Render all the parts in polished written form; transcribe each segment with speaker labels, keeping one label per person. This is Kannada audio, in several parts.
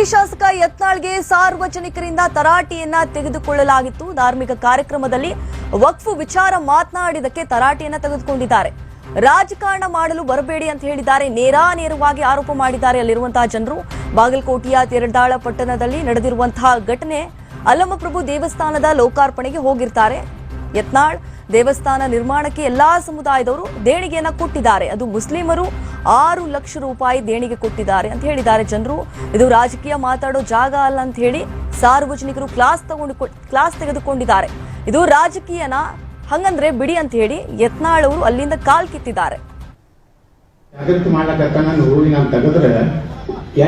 Speaker 1: ಹಾಲಿ ಶಾಸಕ ಯತ್ನಾಳ್ಗೆ ಸಾರ್ವಜನಿಕರಿಂದ ತರಾಟೆಯನ್ನ ತೆಗೆದುಕೊಳ್ಳಲಾಗಿತ್ತು. ಧಾರ್ಮಿಕ ಕಾರ್ಯಕ್ರಮದಲ್ಲಿ ವಕ್ಫ್ ವಿಚಾರ ಮಾತನಾಡಿದಕ್ಕೆ ತರಾಟೆಯನ್ನ ತೆಗೆದುಕೊಂಡಿದ್ದಾರೆ. ರಾಜಕಾರಣ ಮಾಡಲು ಬರಬೇಡಿ ಅಂತ ಹೇಳಿದ್ದಾರೆ. ನೇರವಾಗಿ ಆರೋಪ ಮಾಡಿದ್ದಾರೆ ಅಲ್ಲಿರುವಂತಹ ಜನರು. ಬಾಗಲಕೋಟೆಯ ತೆರದಾಳ ಪಟ್ಟಣದಲ್ಲಿ ನಡೆದಿರುವಂತಹ ಘಟನೆ, ಅಲ್ಲಮಪ್ರಭು ದೇವಸ್ಥಾನದ ಲೋಕಾರ್ಪಣೆಗೆ ಹೋಗಿರ್ತಾರೆ ಯತ್ನಾಳ್. ದೇವಸ್ಥಾನ ನಿರ್ಮಾಣಕ್ಕೆ ಎಲ್ಲಾ ಸಮುದಾಯದವರು ದೇಣಿಗೆಯನ್ನ ಕೊಟ್ಟಿದ್ದಾರೆ. ಅದು ಮುಸ್ಲಿಮರು 6 ಲಕ್ಷ ರೂಪಾಯಿ ದೇಣಿಗೆ ಕೊಟ್ಟಿದ್ದಾರೆ ಅಂತ ಹೇಳಿದ್ದಾರೆ ಜನರು. ಇದು ರಾಜಕೀಯ ಮಾತಾಡೋ ಜಾಗ ಅಲ್ಲ ಅಂತ ಹೇಳಿ ಸಾರ್ವಜನಿಕರು ಕ್ಲಾಸ್ ತೆಗೆದುಕೊಂಡಿದ್ದಾರೆ. ಇದು ರಾಜಕೀಯನ, ಹಂಗಂದ್ರೆ ಬಿಡಿ ಅಂತ ಹೇಳಿ ಯತ್ನಾಳ್ ಅವರು ಅಲ್ಲಿಂದ ಕಾಲ್ ಕಿತ್ತಿದ್ದಾರೆ.
Speaker 2: ಜಾಗೃತಿ ಮಾಡ್ಲಕ್ಕ ನಾನು ನಾವು ತೆಗೆದ್ರೆ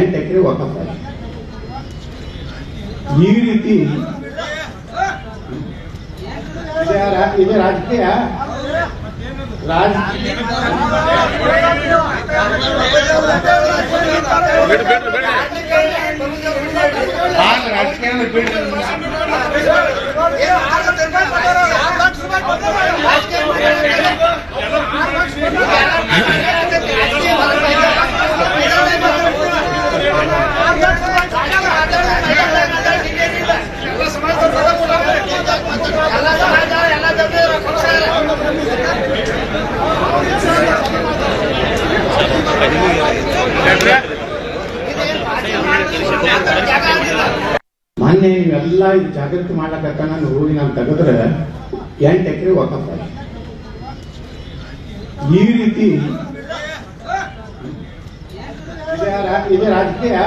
Speaker 2: 8 ಎಕರೆ ವಕಫ್ ಈ ರೀತಿ ಇದು ರಾಜಕೀಯ ಮೊನ್ನೆ ಇವೆಲ್ಲ ಇದು ಜಾಗೃತಿ ಮಾಡ್ಲಕ್ಕ ನಾನು ನಾವು ತೆಗೆದ್ರೆ 8 ಎಕರೆ ವಕಫ್ ಈ ರೀತಿ ಇದು ರಾಜಕೀಯ